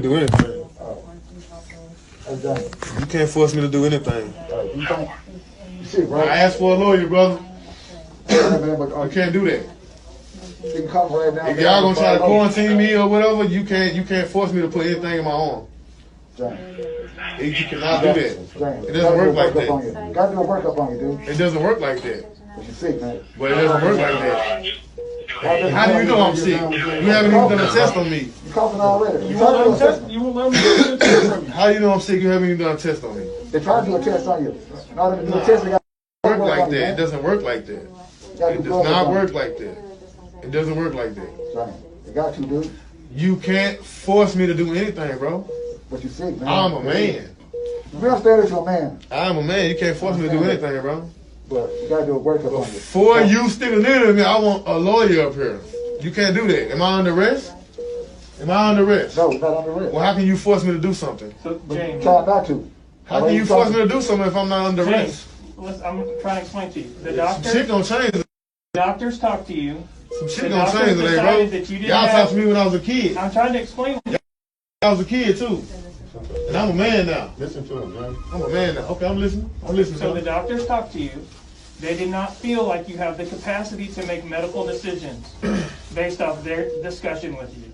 Do anything. You can't force me to do anything. I asked for a lawyer, brother. You can't do that. If y'all gonna try to quarantine me or whatever, you can't force me to put anything in my arm. You cannot do that. It doesn't work like that. You gotta do a workup on you, dude. It doesn't work like that. But you're sick, man. But it doesn't work like that. How do you know I'm sick? You haven't even done a test on me. You're coughing already. You won't let me do a test from you. How do you know I'm sick? You haven't even done a test on me. They try to do a test on you. In order to do a test, they got to work like that. It doesn't work like that. It does not work like that. It doesn't work like that. Right. They got you, dude. You can't force me to do anything, bro. But you're sick, man. I'm a man. We understand that you're a man. I'm a man. You can't force me to do anything, bro. But you gotta do a workup on you. Before you stick a needle in me, I want a lawyer up here. You can't do that. Am I under arrest? Am I under arrest? No, not under arrest. Well, how can you force me to do something? So, But you James, try not to. How can you force me to do something if I'm not under arrest? listen, I'm trying to explain to you. The Some shit gonna change. doctors talk to you. Some shit gonna change today, bro. Y'all talked to me when I was a kid. I'm trying to explain. I was a kid too. And I'm a man now. Listen to him, man. I'm a man now. Okay, I'm listening. I'm listening. So the doctors talk to you. They did not feel like you have the capacity to make medical decisions based off their discussion with you.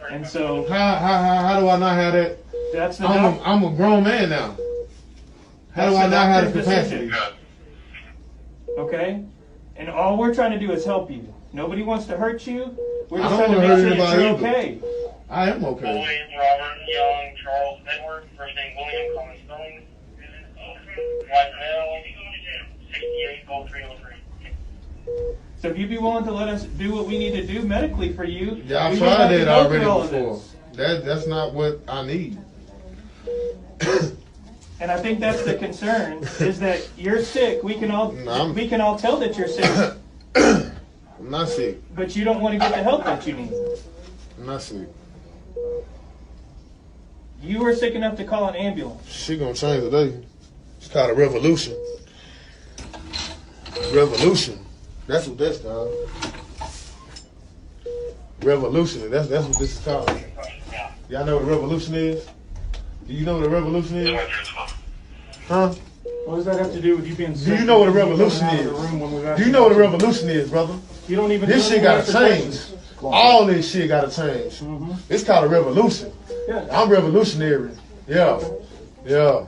And so How do I not have that? that's the I'm a grown man now. How do I not have the capacity? Okay? And all we're trying to do is help you. Nobody wants to hurt you. We're I just don't trying to wanna make hurt sure that you're anybody okay. I am okay. William, Robert, Young, Charles, Edward, first name William, common spelling. White male, 68, gold 303. So if you'd be willing to let us do what we need to do medically for you, Yeah, I've we wouldn't tried have to that go already through all of before. this. That's not what I need. And I think that's the concern, is that you're sick. We can all tell that you're sick, I'm not sick. but you don't want to get the help that you need. I'm not sick. You were sick enough to call an ambulance. Shit gonna change today. It's called a revolution. Revolution. That's what that's called. Revolution. That's what this is called. Y'all know what a revolution is? Do you know what a revolution is? Huh? What does that have to do with you being sick? Do you know what a revolution is? Do you know what a revolution is, brother? You don't even. This shit gotta change. All this shit gotta change. It's called a revolution. Yeah. I'm revolutionary. Yeah. Yeah.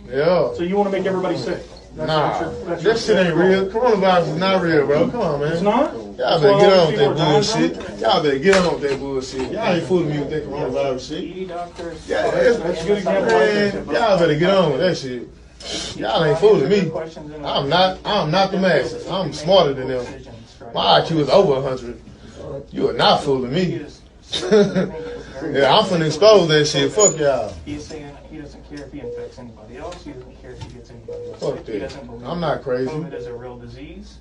Yeah. So you want to make everybody sick? Nah, that shit ain't real. Coronavirus is not real, bro. Come on, man. It's not? Y'all better get on with that bullshit. Y'all better get on with that bullshit. Y'all ain't fooling me with that coronavirus shit. Doctors. Yeah, that's a good example. Man, y'all better get on with that shit. Y'all ain't fooling me. I'm not the masses. I'm smarter than them. My IQ is over 100. You are not fooling me. Yeah, I'm finna expose that shit. Fuck y'all. He's saying he doesn't care if he infects anybody else. He doesn't care if he gets anybody else. Fuck sick. He that. doesn't believe I'm not crazy. COVID is a real disease.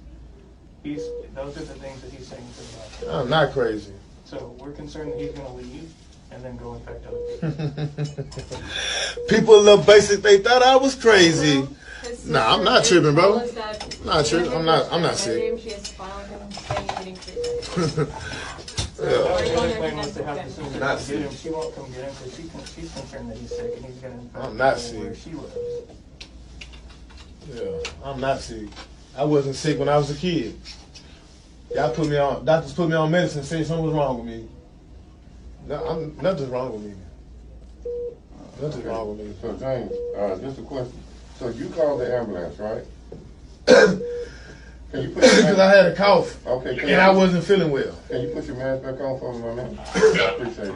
Those are the things that he's saying to the doctor. I'm not crazy. So we're concerned that he's going to leave and then go infect other people. People a little basic. They thought I was crazy. Nah, I'm not tripping, bro. I'm not tripping. I'm not sick. Not sick. She won't come get him because she's concerned that he's sick and he's going to infect I'm not people where sick. she lives. Yeah, I'm not sick. I wasn't sick when I was a kid. Doctors put me on medicine and said something was wrong with me. Nothing's wrong with me. Nothing's wrong with me. So, James, just a question. So you called the ambulance, right? Can you put your Because I had a cough. Okay. And I wasn't feeling well. Can you put your mask back on for me, my man? I appreciate it.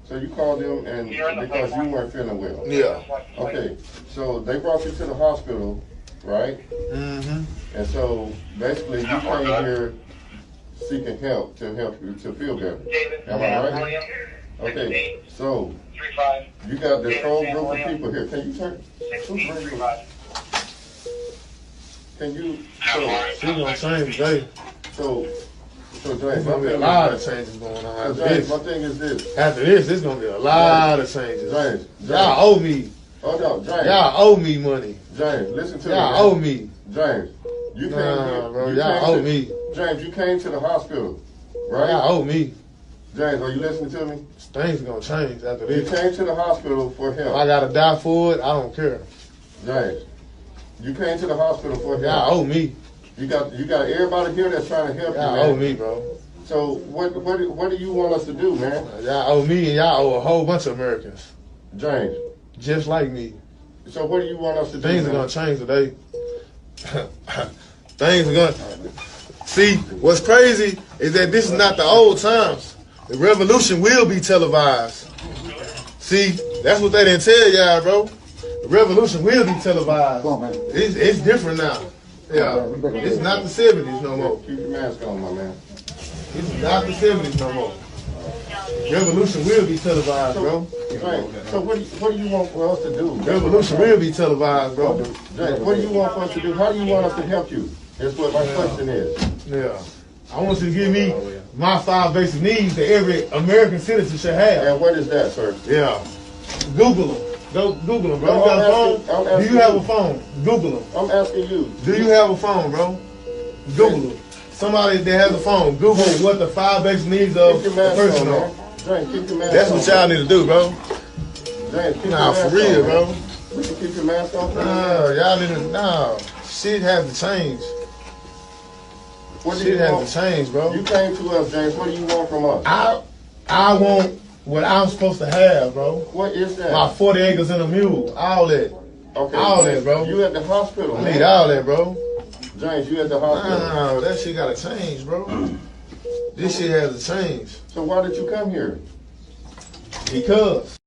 So you called them and because you weren't feeling well. Yeah. Okay. So they brought you to the hospital, right? Mm-hmm. And so basically you came here seeking help you to feel better. Am I right? Okay. So you got this whole group of people here. Can you turn? Can you? She's gonna change today. So James, There's gonna be a lot of changes going on after James, this. my thing is this. After this, there's gonna be a lot of changes. James, Y'all owe me. Oh no, James. Y'all owe me money. James, listen to me. Y'all owe me. James, you came here. Nah, bro. Y'all owe me. James, you came to the hospital, right? Y'all owe me. James, are you listening to me? Things gonna change after You this. came to the hospital for If help. I gotta die for it, I don't care. James, you came to the hospital for Y'all help. owe me. You got everybody here that's trying to help you, Y'all owe man. me, bro. So what do you want us to do, man? Y'all owe me, and y'all owe a whole bunch of Americans James, just like me. so what do you want us to do? Things are man? gonna change today. Things are gonna. See, what's crazy is that this is not the old times. The revolution will be televised. See, that's what they didn't tell y'all, bro. The revolution will be televised. Come on, man. It's different now. Yeah, it's not the 70s no more. Keep your mask on, my man. It's not the 70s no more. Revolution will be televised, bro. Right. So what do you want for us to do? Revolution will be televised, bro. James, what do you want for us to do? How do you want us to help you? That's what my question is. Yeah. I want you to give me my 5 basic needs that every American citizen should have. And what is that, sir? Yeah. Google them. Go Google them, bro. No, You got a I'm phone? Do asking you have you. a phone? Google them. I'm asking you. Do you have a phone, bro? Google them. Somebody that has a phone, Google what the 5 basic needs of Keep your a mask person on, are. man. James, keep your mask That's on. what y'all need to do, bro. James, keep Nah, your mask for real, on, bro. man. We can keep your mask on. Nah, y'all need to, nah. Shit has to change. What do Shit you has want? to change, bro. You came to us, James. What do you want from us? I want what I'm supposed to have, bro. What is that? My 40 acres and a mule. All that. Okay. all that, bro. You at the hospital, I man. need all that, bro. James, you at the hospital. No, that shit gotta change, bro. This shit has to change. So why did you come here? Because